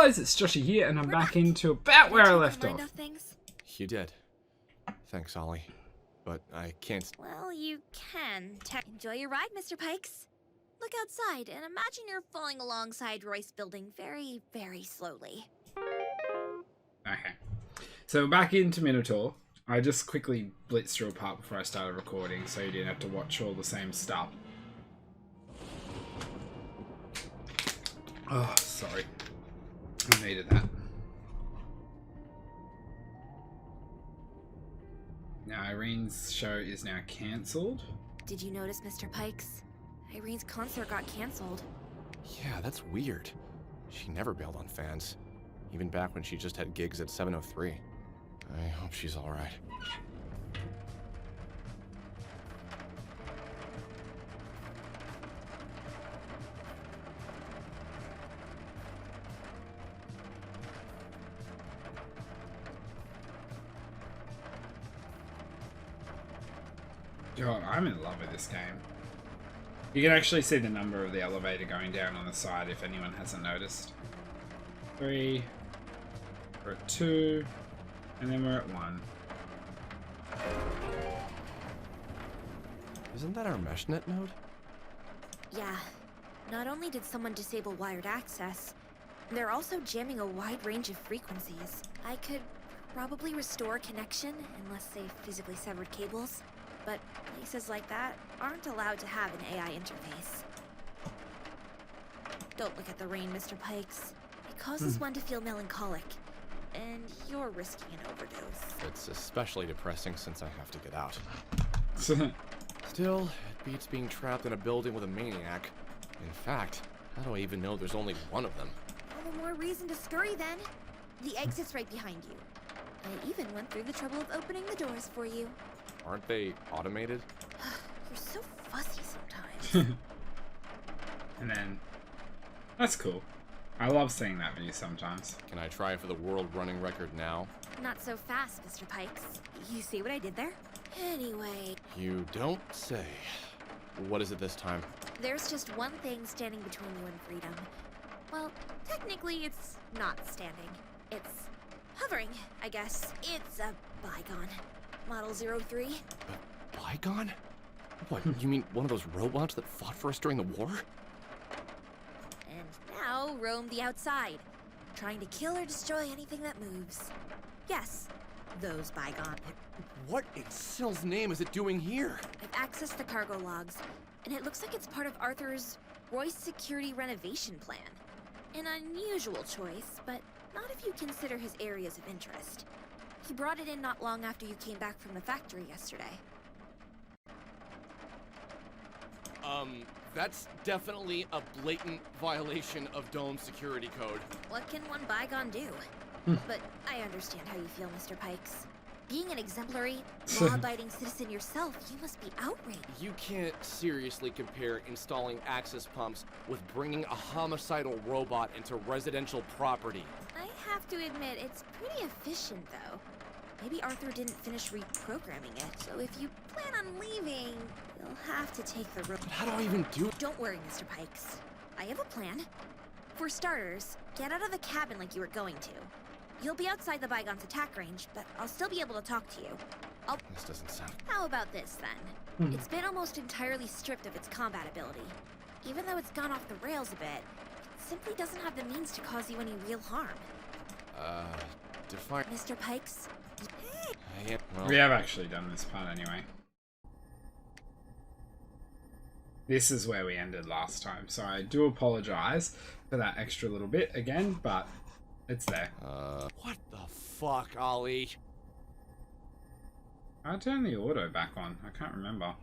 guys, it's Joshy here, and I'm back into about where I left off. You did. Thanks, Ollie. But I can't... Well, you can. Enjoy your ride, Mr. Pikes. Look outside and imagine you're falling alongside Royce Building very, very slowly. Okay. So back into Minotaur. I just quickly blitzed through a part before I started recording, so you didn't have to watch all the same stuff. Oh, sorry. I needed that. Now, Irene's show is now cancelled. Did you notice, Mr. Pikes? Irene's concert got cancelled. Yeah, that's weird. She never bailed on fans. Even back when she just had gigs at 703. I hope she's alright. God, I'm in love with this game. You can actually see the number of the elevator going down on the side if anyone hasn't noticed. 3, we're at 2, and then we're at 1. Isn't that our meshnet node? Yeah. Not only did someone disable wired access, they're also jamming a wide range of frequencies. I could probably restore connection unless they physically severed cables. But places like that aren't allowed to have an AI interface. Don't look at the rain, Mr. Pikes. It causes one to feel melancholic, and you're risking an overdose. It's especially depressing since I have to get out. Still, it beats being trapped in a building with a maniac. In fact, how do I even know there's only one of them? All the more reason to scurry then. The exit's right behind you. I even went through the trouble of opening the doors for you. Aren't they automated? You're so fussy sometimes. And then, that's cool. I love seeing that view sometimes. Can I try for the world running record now? Not so fast, Mr. Pikes. You see what I did there? Anyway. You don't say. What is it this time? There's just one thing standing between you and freedom. Well, technically it's not standing. It's hovering, I guess. It's a bygone. Model 03. A bygone? What, you mean one of those robots that fought for us during the war? And now roam the outside, trying to kill or destroy anything that moves. Yes, those bygone. But what in Sill's name is it doing here? I've accessed the cargo logs, and it looks like it's part of Arthur's Royce security renovation plan. An unusual choice, but not if you consider his areas of interest. He brought it in not long after you came back from the factory yesterday. That's definitely a blatant violation of Dome security code. What can one bygone do? But I understand how you feel, Mr. Pikes. Being an exemplary, law-abiding citizen yourself, you must be outraged. You can't seriously compare installing access pumps with bringing a homicidal robot into residential property. I have to admit, it's pretty efficient, though. Maybe Arthur didn't finish reprogramming it, so if you plan on leaving, you'll have to take the road. But how do I even do it? Don't worry, Mr. Pikes. I have a plan. For starters, get out of the cabin like you were going to. You'll be outside the Bygone's attack range, but I'll still be able to talk to you. This doesn't sound... How about this, then? It's been almost entirely stripped of its combat ability. Even though it's gone off the rails a bit, it simply doesn't have the means to cause you any real harm. Define... Mr. Pikes? Well, We have actually done this part anyway. This is where we ended last time, so I do apologize for that extra little bit again, but it's there. what the fuck, Ollie? I turned the auto back on. I can't remember.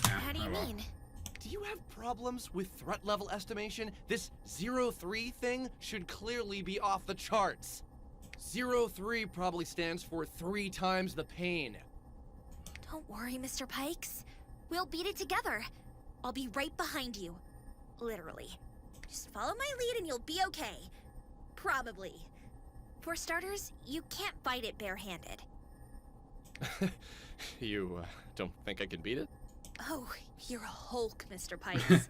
Yeah, How do you mean? Do you have problems with threat level estimation? This 03 thing should clearly be off the charts. 03 probably stands for 3 times the pain. Don't worry, Mr. Pikes. We'll beat it together. I'll be right behind you. Literally. Just follow my lead and you'll be okay. Probably. For starters, you can't fight it barehanded. You, don't think I can beat it? Oh, you're a Hulk, Mr. Pikes.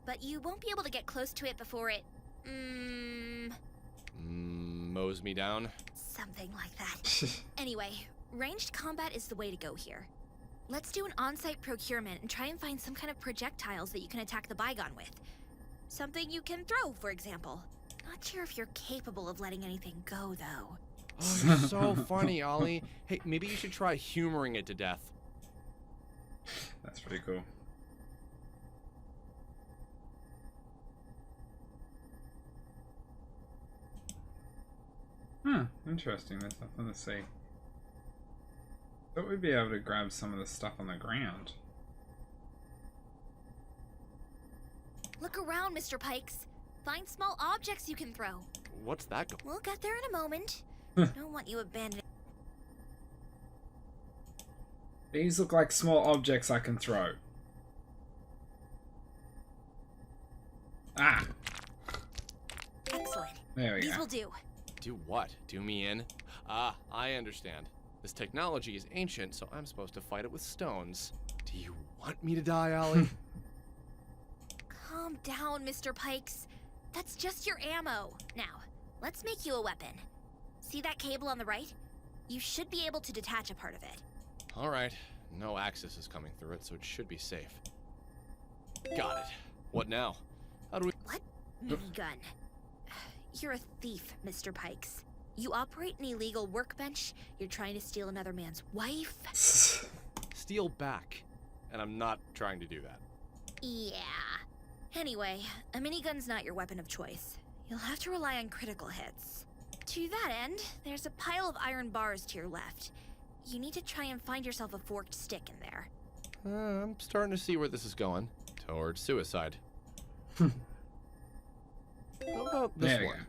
but you won't be able to get close to it before it, mows me down. something like that. Anyway, ranged combat is the way to go here. Let's do an on-site procurement and try and find some kind of projectiles that you can attack the Bygone with. Something you can throw, for example. Not sure if you're capable of letting anything go, though. Oh, you're so funny, Ollie. Hey, maybe you should try humoring it to death. That's pretty cool. Interesting. There's nothing to see. Thought we'd be able to grab some of the stuff on the ground. Look around, Mr. Pikes. Find small objects you can throw. What's that go? We'll get there in a moment. Don't want you abandoning. These look like small objects I can throw. Ah! Excellent. There we These go. will do. Do what? Do me in? Ah, I understand. This technology is ancient, so I'm supposed to fight it with stones. Do you want me to die, Ollie? Calm down, Mr. Pikes. That's just your ammo. Now, let's make you a weapon. See that cable on the right? You should be able to detach a part of it. All right. No axis is coming through it, so it should be safe. Got it. What now? How do we... What? Minigun. You're a thief, Mr. Pikes. You operate an illegal workbench, you're trying to steal another man's wife. Steal back. And I'm not trying to do that. Yeah. Anyway, a minigun's not your weapon of choice. You'll have to rely on critical hits. To that end, there's a pile of iron bars to your left. You need to try and find yourself a forked stick in there. I'm starting to see where this is going. Towards suicide. How about this There we one? go.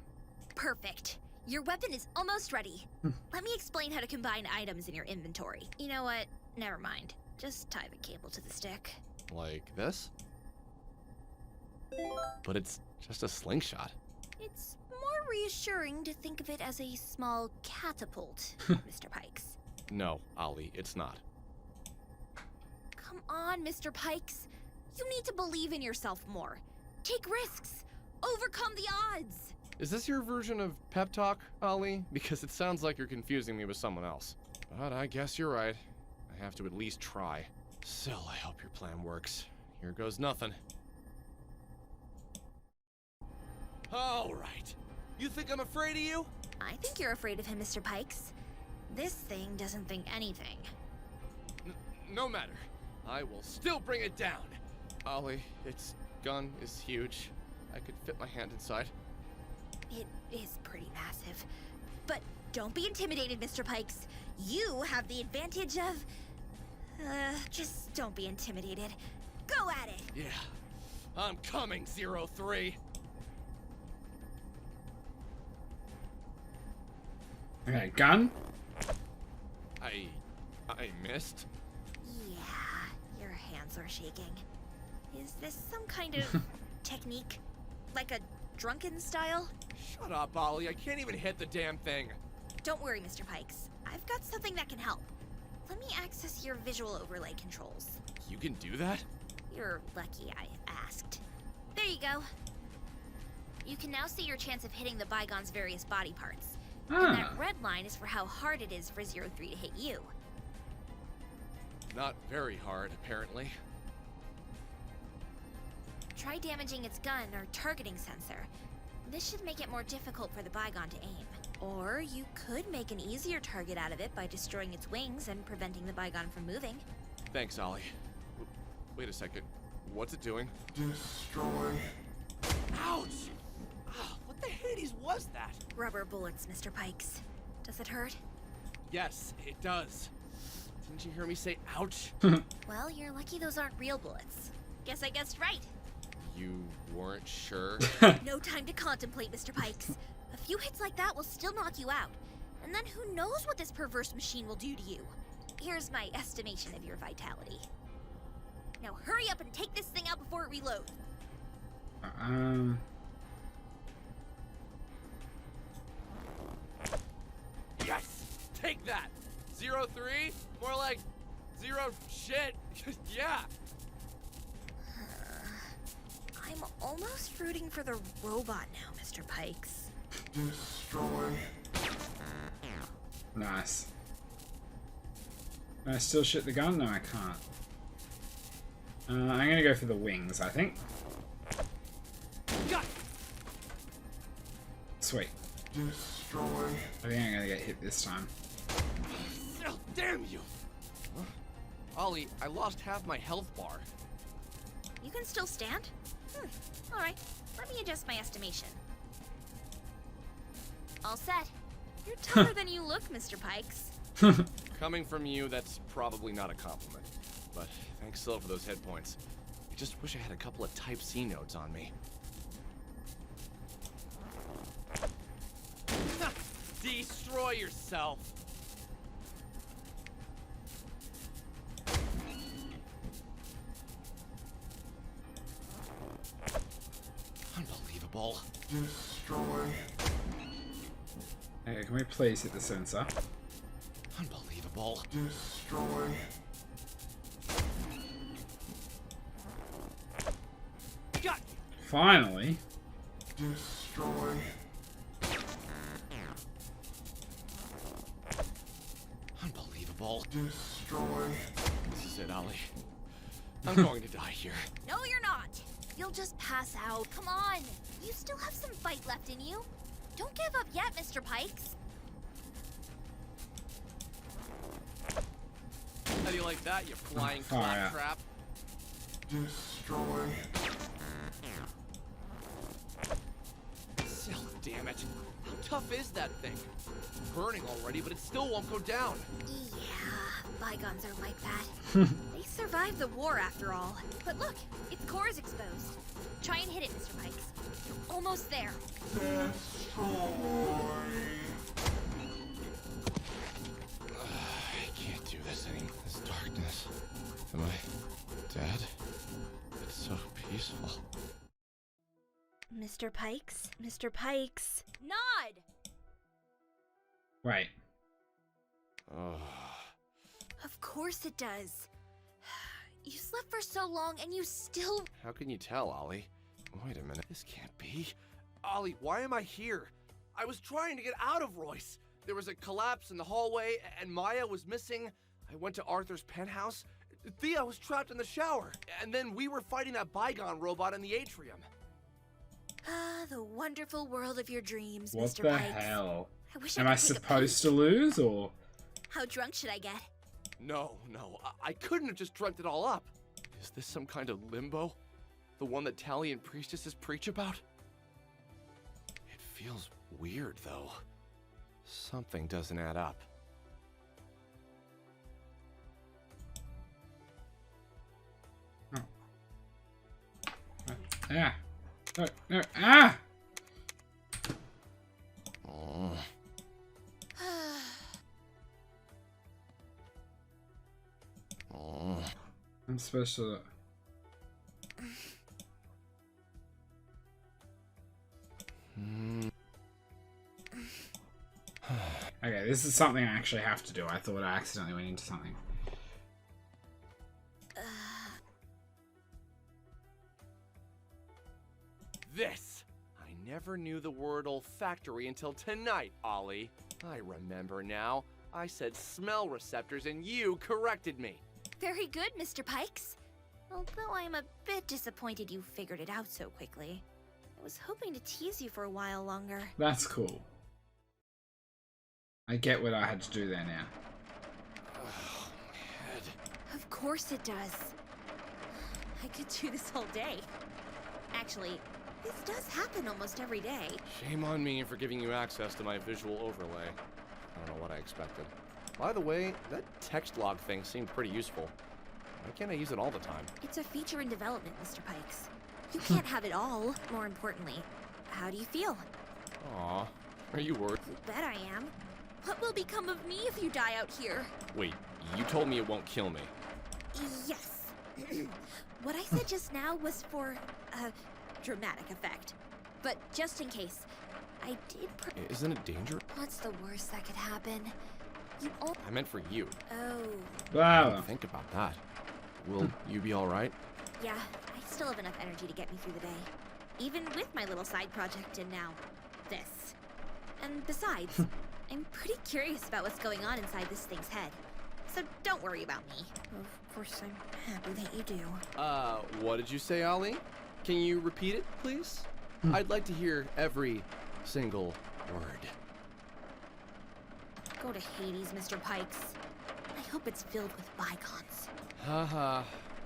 Perfect. Your weapon is almost ready. Let me explain how to combine items in your inventory. You know what? Never mind. Just tie the cable to the stick. Like this? But it's just a slingshot. It's more reassuring to think of it as a small catapult, Mr. Pikes. No, Ollie, it's not. Come on, Mr. Pikes. You need to believe in yourself more. Take risks. Overcome the odds. Is this your version of pep talk, Ollie? Because it sounds like you're confusing me with someone else. But I guess you're right. I have to at least try. Still, I hope your plan works. Here goes nothing. All right. You think I'm afraid of you? I think you're afraid of him, Mr. Pikes. This thing doesn't think anything. No matter. I will still bring it down. Ollie, its gun is huge. I could fit my hand inside. It is pretty massive. But don't be intimidated, Mr. Pikes. You have the advantage of... just don't be intimidated. Go at it! Yeah. I'm coming, 03. Okay, gun. I missed. Yeah, your hands are shaking. Is this some kind of technique? Like a drunken style? Shut up, Ollie. I can't even hit the damn thing. Don't worry, Mr. Pikes. I've got something that can help. Let me access your visual overlay controls. You can do that? You're lucky I asked. There you go. You can now see your chance of hitting the Bygone's various body parts. And that red line is for how hard it is for 03 to hit you. Not very hard, apparently. Try damaging its gun or targeting sensor. This should make it more difficult for the Bygone to aim. Or you could make an easier target out of it by destroying its wings and preventing the Bygone from moving. Thanks, Ollie. Wait a second. What's it doing? Destroy. Ouch! Ah, what the Hades was that? Rubber bullets, Mr. Pikes. Does it hurt? Yes, it does. Didn't you hear me say ouch? Well, you're lucky those aren't real bullets. Guess I guessed right. You weren't sure? No time to contemplate, Mr. Pikes. A few hits like that will still knock you out. And then who knows what this perverse machine will do to you. Here's my estimation of your vitality. Now hurry up and take this thing out before it reloads. Yes! Take that! 03? More like 0 shit. Yeah! I'm almost rooting for the robot now, Mr. Pikes. Destroy. Nice. Can I still shoot the gun? No, I can't. I'm gonna go for the wings, I think. Got it. Sweet. Destroy. I think I'm gonna get hit this time. Oh, damn you! Huh? Ollie, I lost half my health bar. You can still stand? Alright, let me adjust my estimation. All set. You're tougher than you look, Mr. Pikes. Coming from you, that's probably not a compliment. But thanks still for those hit points. I just wish I had a couple of Type C notes on me. Destroy yourself! Unbelievable. Destroy. Okay, can we please hit the sensor? Unbelievable. Destroy. Got Finally. Destroy. Unbelievable. Destroy. This is it, Ollie. I'm going to die here. No, you're not. You'll just pass out. Come on. You still have some fight left in you. Don't give up yet, Mr. Pikes. How do you like that, you flying Oh, yeah. claptrap? Destroy. Still, damn it. How tough is that thing? Burning already, but it still won't go down. Yeah, bygones are like that. They survived the war after all. But look, its core is exposed. Try and hit it, Mr. Pikes. You're almost there. Destroy. I can't do this anymore. This darkness. Am I dead? It's so peaceful. Mr. Pikes? Mr. Pikes? Nod! Wait. Oh. Of course it does. You slept for so long and you still... How can you tell, Ollie? Wait a minute. This can't be. Ollie, why am I here? I was trying to get out of Royce. There was a collapse in the hallway, and Maya was missing. I went to Arthur's penthouse. Thea was trapped in the shower. And then we were fighting that bygone robot in the atrium. Ah, the wonderful world of your dreams, What Mr. the Pikes. hell? I wish Am I I could take a supposed peek. to lose, or? How drunk should I get? No, I couldn't have just dreamt it all up. Is this some kind of limbo? The one that Tally and priestesses preach about? It feels weird, though. Something doesn't add up. Yeah. No, no, ah! Oh. Oh. I'm supposed to... Okay, this is something I actually have to do. I thought I accidentally went into something. This! I never knew the word olfactory until tonight, Ollie. I remember now. I said smell receptors and you corrected me. Very good, Mr. Pikes. Although I am a bit disappointed you figured it out so quickly. I was hoping to tease you for a while longer. That's cool. I get what I had to do there now. Oh, head. Of course it does. I could do this all day. Actually, this does happen almost every day. Shame on me for giving you access to my visual overlay. I don't know what I expected. By the way, that text log thing seemed pretty useful. Why can't I use it all the time? It's a feature in development, Mr. Pikes. You can't have it all. More importantly, how do you feel? Aw, are you worried? You bet I am. What will become of me if you die out here? Wait, you told me it won't kill me. Yes. What I said just now was for a dramatic effect. But just in case, I did Isn't it dangerous? What's the worst that could happen? You all... I meant for you. Oh. Wow. Think about that. Will you be alright? Yeah, I still have enough energy to get me through the day. even with my little side project and now this. And besides, I'm pretty curious about what's going on inside this thing's head. So don't worry about me. Of course, I'm happy that you do. What did you say, Ollie? Can you repeat it, please? I'd like to hear every single word. Go to Hades, Mr. Pikes. I hope it's filled with bygones. Haha.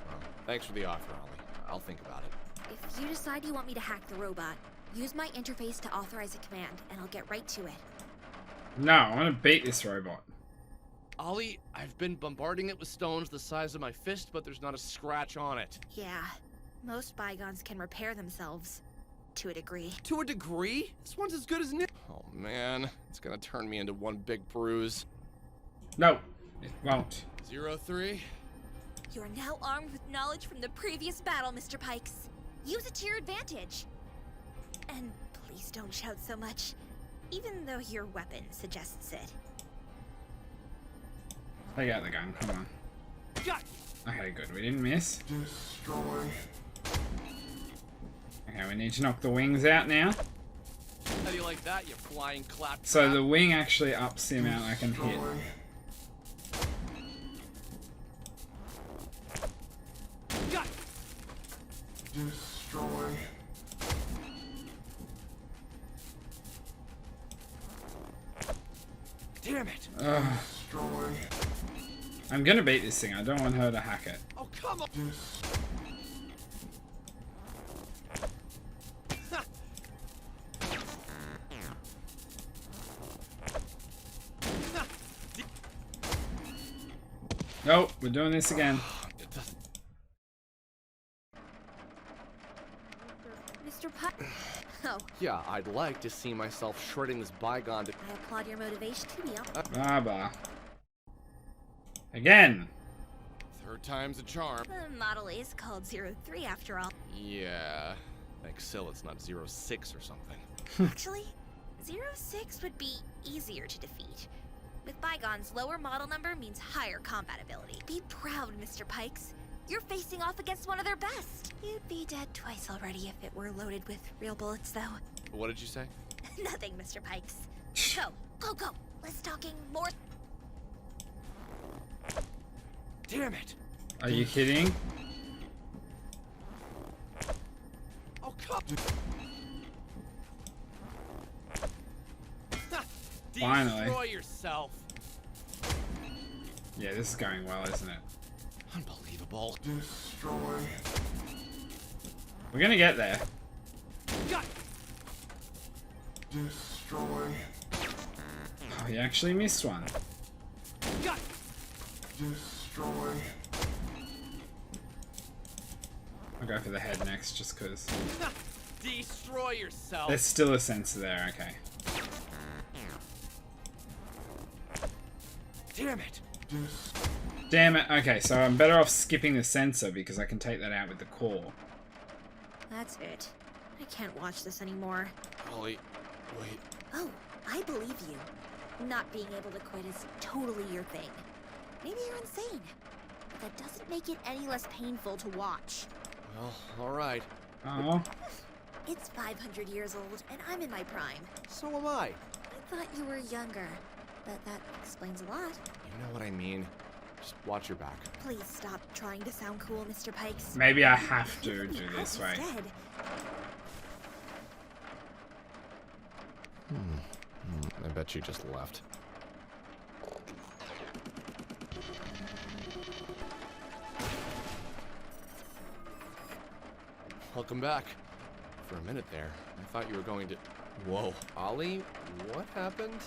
Well, thanks for the offer, Ollie. I'll think about it. If you decide you want me to hack the robot, use my interface to authorize a command, and I'll get right to it. No, I want to beat this robot. Ollie, I've been bombarding it with stones the size of my fist, but there's not a scratch on it. Yeah, most bygones can repair themselves. To a degree. To a degree? This one's as good as new. Oh man, it's gonna turn me into one big bruise. No, it won't. 03? You're now armed with knowledge from the previous battle, Mr. Pikes. Use it to your advantage. And please don't shout so much, even though your weapon suggests it. Take out the gun, come on. Got. Okay, good, we didn't miss. Destroy. Okay, we need to knock the wings out now. How do you like that, you flying clap? So the wing actually ups the amount I can hit. Destroy. Got. Destroy. Damn it! Ugh. Destroy. I'm gonna beat this thing, I don't want her to hack it. Oh come on! Nope, we're doing this again. Mr. Pikes. Oh, Yeah, I'd like to see myself shredding this bygone to. I applaud your motivation to be honest. Baba. Again. Third time's a charm. The model is called 03 after all. Yeah. Thanks, still it's not 06 or something. Actually, 06 would be easier to defeat. With bygones, lower model number means higher combat ability. Be proud, Mr. Pikes. You're facing off against one of their best. You'd be dead twice already if it were loaded with real bullets, though. What did you say? Nothing, Mr. Pikes. Go. Less talking, more. Damn it! Are you kidding? Oh come! Finally. Destroy yourself! Yeah, this is going well, isn't it? Unbelievable. Destroy. We're gonna get there. Got. Destroy. Oh, he actually missed one. Got. Destroy. I'll go for the head next, just because. Destroy yourself. There's still a sensor there, okay. Damn it! Damn it, okay, so I'm better off skipping the sensor because I can take that out with the core. That's it. I can't watch this anymore. Ollie, wait. Oh, I believe you. Not being able to quit is totally your thing. Maybe you're insane, but that doesn't make it any less painful to watch. Well, alright. Oh, It's 500 years old, and I'm in my prime. So am I. I thought you were younger, but that explains a lot. You know what I mean. Just watch your back. Please stop trying to sound cool, Mr. Pikes. maybe I have to Hear me do out this way. instead. I bet you just left. Welcome back. For a minute there, I thought you were going to... Whoa. Ollie, what happened?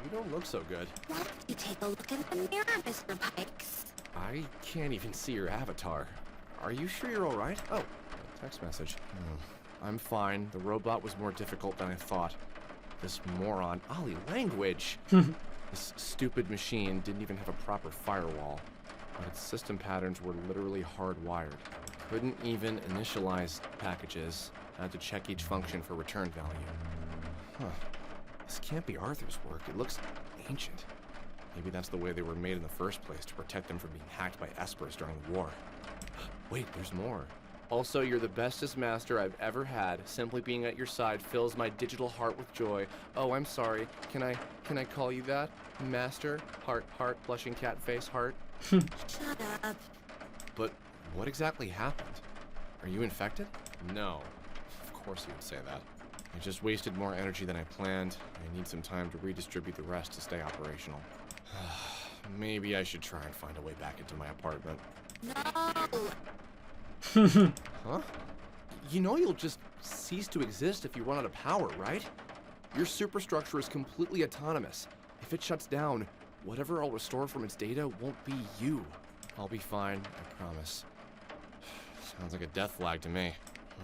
You don't look so good. Why don't you take a look in the mirror, Mr. Pikes? I can't even see your avatar. Are you sure you're alright? Oh, a text message. I'm fine. The robot was more difficult than I thought. This moron... Ollie, language! This stupid machine didn't even have a proper firewall. But its system patterns were literally hardwired. Couldn't even initialize packages. Had to check each function for return value. Huh. This can't be Arthur's work. It looks ancient. Maybe that's the way they were made in the first place, to protect them from being hacked by espers during the war. Wait, there's more. Also, you're the bestest master I've ever had. Simply being at your side fills my digital heart with joy. Oh, I'm sorry. Can I call you that? Master? Heart, blushing cat face, heart? Shut up. But what exactly happened? Are you infected? No. Of course you would say that. I just wasted more energy than I planned. I need some time to redistribute the rest to stay operational. Maybe I should try and find a way back into my apartment. No. Huh? You know you'll just cease to exist if you run out of power, right? Your superstructure is completely autonomous. If it shuts down, whatever I'll restore from its data won't be you. I'll be fine, I promise. Sounds like a death flag to me.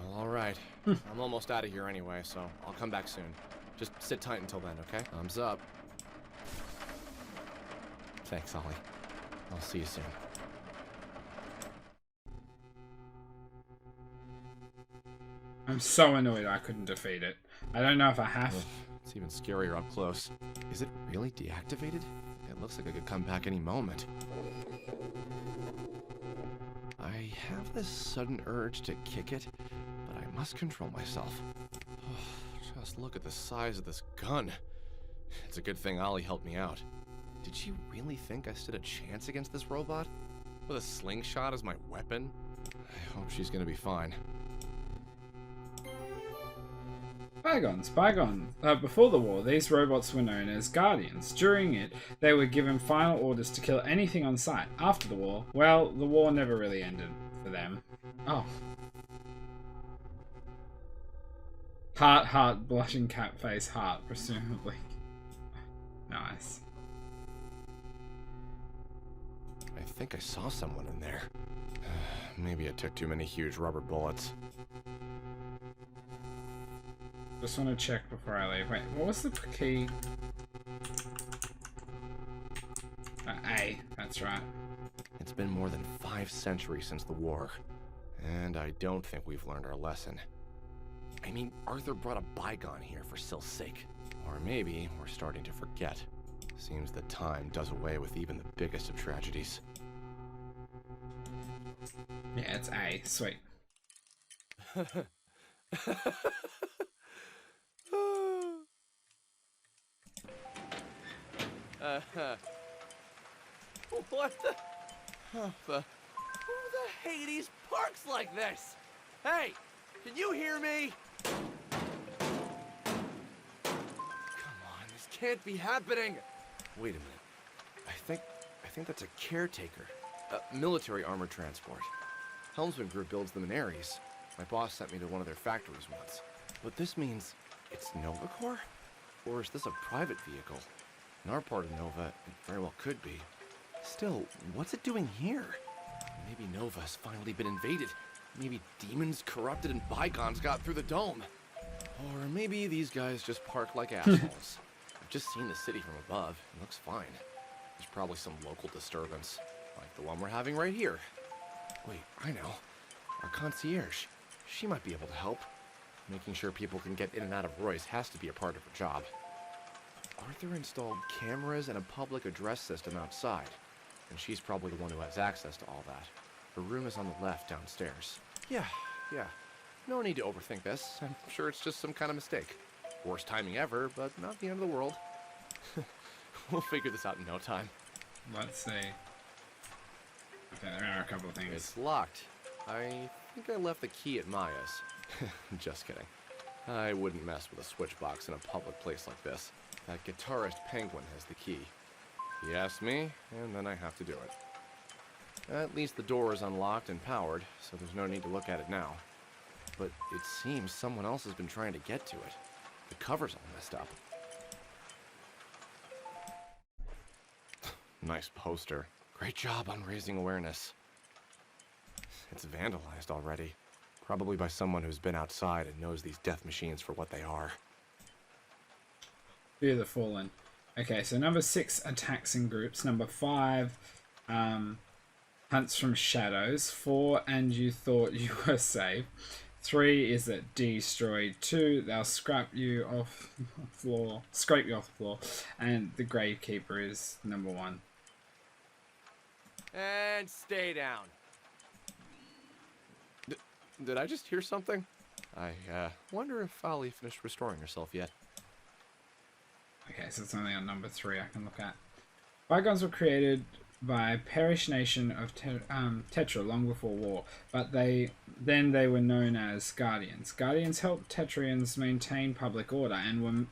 Well, alright. I'm almost out of here anyway, so I'll come back soon. Just sit tight until then, okay? Thumbs up. Thanks, Ollie. I'll see you soon. I'm so annoyed I couldn't defeat it. I don't know if I have. It's even scarier up close. Is it really deactivated? It looks like it could come back any moment. I have this sudden urge to kick it, but I must control myself. Just look at the size of this gun. It's a good thing Ollie helped me out. Did she really think I stood a chance against this robot? With a slingshot as my weapon? I hope she's gonna be fine. Bygones, bygones. Before the war, these robots were known as Guardians. During it, they were given final orders to kill anything on sight. After the war, well, the war never really ended for them. Oh. Heart, blushing cat face, heart, presumably. Nice. I think I saw someone in there. Maybe I took too many huge rubber bullets. Just want to check before I leave. Wait, what was the key? A, that's right. It's been more than 5 centuries since the war, and I don't think we've learned our lesson. I mean, Arthur brought a bygone here for Syl's sake. Or maybe we're starting to forget. Seems that time does away with even the biggest of tragedies. Yeah, it's A. Sweet. What the? Who the Hades parks like this? Hey, can you hear me? Come on, this can't be happening. Wait a minute. I think that's a caretaker. Military armor transport. Helmsman Group builds them in Ares. My boss sent me to one of their factories once. But this means it's Nova Corps? Or is this a private vehicle? In our part of Nova, it very well could be. Still, what's it doing here? Maybe Nova has finally been invaded. Maybe demons corrupted and bygones got through the dome. Or maybe these guys just park like assholes. I've just seen the city from above. It looks fine. There's probably some local disturbance, like the one we're having right here. Wait, I know. Our concierge. She might be able to help. Making sure people can get in and out of Roy's has to be a part of her job. Arthur installed cameras and a public address system outside, and she's probably the one who has access to all that. Her room is on the left downstairs. Yeah. No need to overthink this. I'm sure it's just some kind of mistake. Worst timing ever, but not the end of the world. We'll figure this out in no time. Let's see. Okay, there are a couple of things. It's locked. I think I left the key at Maya's. Just kidding. I wouldn't mess with a switch box in a public place like this. That guitarist Penguin has the key. He asks me, and then I have to do it. At least the door is unlocked and powered, so there's no need to look at it now. But it seems someone else has been trying to get to it. The cover's all messed up. Nice poster. Great job on raising awareness. It's vandalized already. Probably by someone who's been outside and knows these death machines for what they are. Fear the Fallen. Okay, so number 6, attacks in groups. Number 5, hunts from shadows. 4, and you thought you were safe. 3 is that destroyed. 2, they'll scrape you off the floor. And the Gravekeeper is number 1. And stay down. Did I just hear something? I wonder if Ali finished restoring herself yet. Okay, so it's only on number 3 I can look at. Bygones were created by Perish Nation of Tetra long before war, but they were known as Guardians. Guardians helped Tetrians maintain public order and were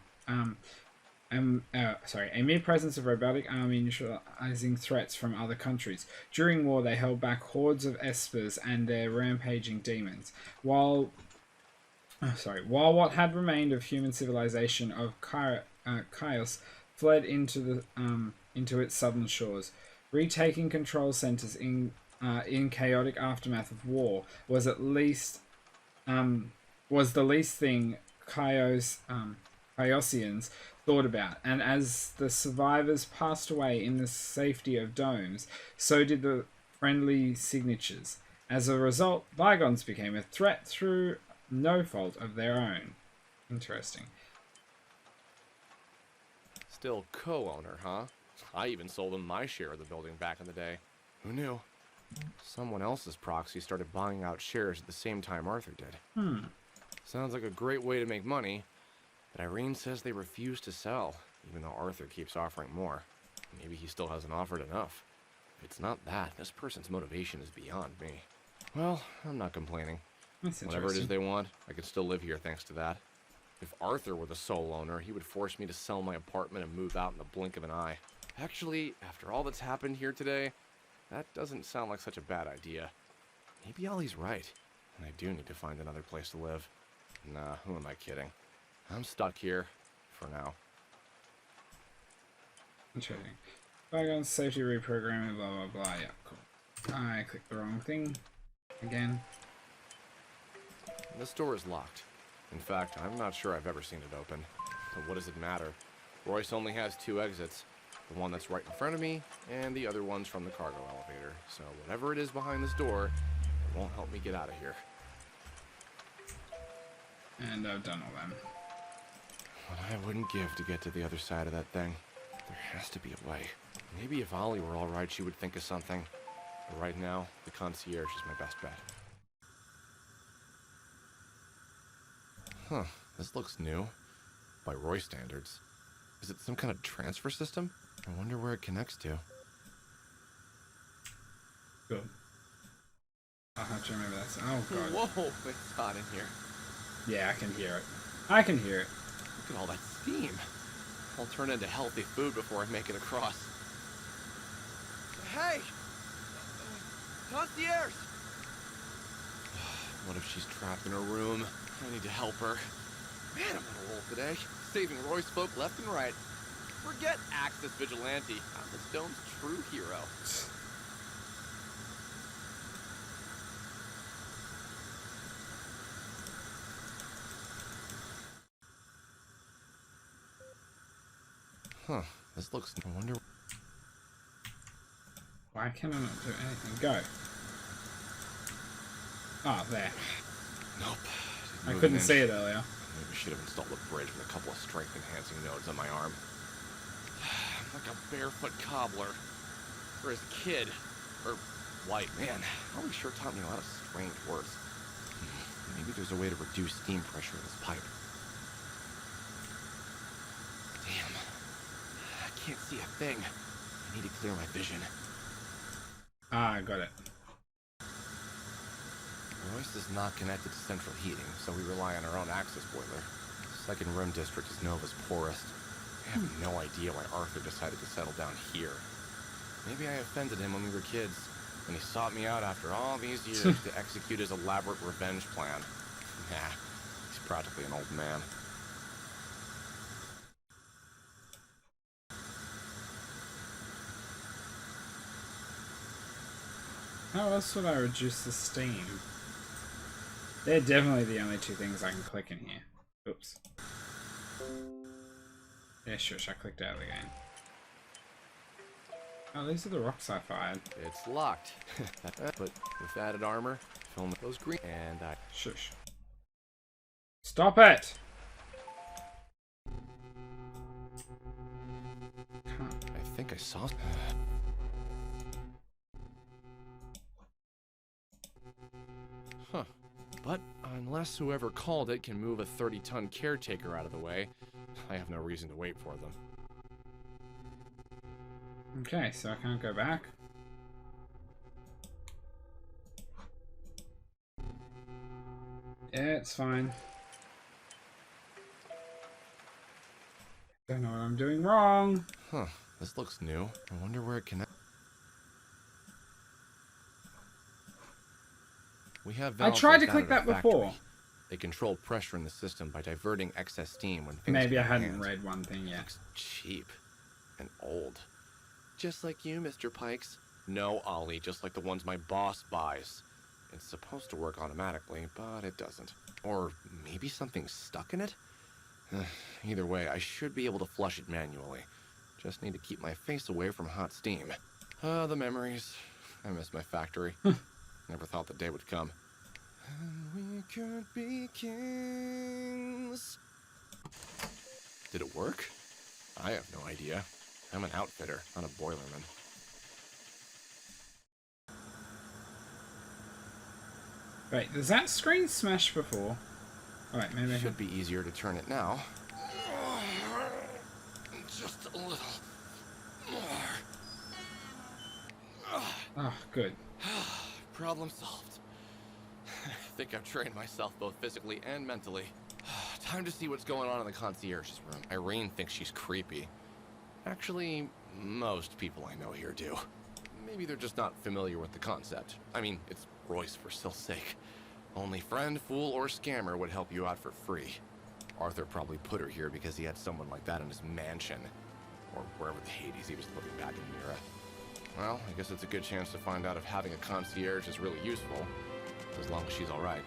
a mere presence of robotic army neutralizing threats from other countries. During war, they held back hordes of espers and their rampaging demons. While what had remained of human civilization of Chios fled into its southern shores, retaking control centers in chaotic aftermath of war was the least thing Chiosians thought about, and as the survivors passed away in the safety of domes, so did the friendly signatures. As a result, Bygones became a threat through no fault of their own. Interesting. Still co-owner, huh? I even sold him my share of the building back in the day. Who knew? Someone else's proxy started buying out shares at the same time Arthur did. Sounds like a great way to make money, but Irene says they refuse to sell, even though Arthur keeps offering more. Maybe he still hasn't offered enough. If it's not that, this person's motivation is beyond me. Well, I'm not complaining. Whatever it is they want, I can still live here thanks to that. If Arthur were the sole owner, he would force me to sell my apartment and move out in the blink of an eye. Actually, after all that's happened here today, that doesn't sound like such a bad idea. Maybe Ollie's right, and I do need to find another place to live. Nah, who am I kidding? I'm stuck here, for now. Interesting. Bygones safety reprogramming, blah blah blah. Yeah, cool. I clicked the wrong thing again. This door is locked. In fact, I'm not sure I've ever seen it open. But what does it matter? Royce only has 2 exits. The one that's right in front of me, and the other one's from the cargo elevator. So whatever it is behind this door, it won't help me get out of here. And I've done all them. What I wouldn't give to get to the other side of that thing. There has to be a way. Maybe if Ollie were alright, she would think of something. But right now, the concierge is my best bet. Huh, this looks new. By Royce standards. Is it some kind of transfer system? I wonder where it connects to. Good. I'll have to remember that. Oh god. Whoa, it's hot in here. Yeah, I can hear it. I can hear it. Look at all that steam. I'll turn into healthy food before I make it across. Hey! Concierge! What if she's trapped in her room? I need to help her. Man, I'm on a roll today. Saving Royce folk left and right. Forget Axis Vigilante. I'm the Stone's true hero. Huh. This looks... I wonder... Why can I not do anything? Go. Oh, there. Nope. I couldn't see it earlier. Maybe I should have installed a bridge with a couple of strength-enhancing nodes on my arm. I'm like a barefoot cobbler. Or as a kid. Or white. Man, Holy sure taught me a lot of strange words. Maybe there's a way to reduce steam pressure in this pipe. Damn. I can't see a thing. I need to clear my vision. Ah, I got it. Royce is not connected to central heating, so we rely on our own access boiler. Second room district is Nova's poorest. I have no idea why Arthur decided to settle down here. Maybe I offended him when we were kids, and he sought me out after all these years to execute his elaborate revenge plan. Nah, he's practically an old man. How else would I reduce the steam? They're definitely the only 2 things I can click in here. Oops. Yeah, shush, I clicked out of the game. Oh, these are the rocks I fired. It's locked. But with added armor, film goes green, and I... Shush. Stop it! I think I saw... Huh. But unless whoever called it can move a 30-ton caretaker out of the way, I have no reason to wait for them. Okay, so I can't go back. Yeah, it's fine. Don't know what I'm doing wrong. Huh, this looks new. I wonder where it connects. We have I valves tried like to click at that a factory. before. They control pressure in the system by diverting excess steam when things Maybe I get hadn't hands. read one thing yet. Looks cheap and old. Just like you, Mr. Pikes. No, Ollie, just like the ones my boss buys. It's supposed to work automatically, but it doesn't. Or maybe something's stuck in it? Either way, I should be able to flush it manually. Just need to keep my face away from hot steam. The memories. I miss my factory. Never thought the day would come. And we could be kings. Did it work? I have no idea. I'm an outfitter, not a boilerman. Wait, does that screen smash before? Alright, maybe I Should be easier to turn it now. Just a little more. Oh, good. Problem solved. I think I've trained myself both physically and mentally. Time to see what's going on in the concierge's room. Irene thinks she's creepy. Actually, most people I know here do. Maybe they're just not familiar with the concept. I mean, it's Royce for Sill's sake. Only friend, fool, or scammer would help you out for free. Arthur probably put her here because he had someone like that in his mansion. Or wherever the Hades he was living back in Mira. Well, I guess it's a good chance to find out if having a concierge is really useful. As long as she's alright.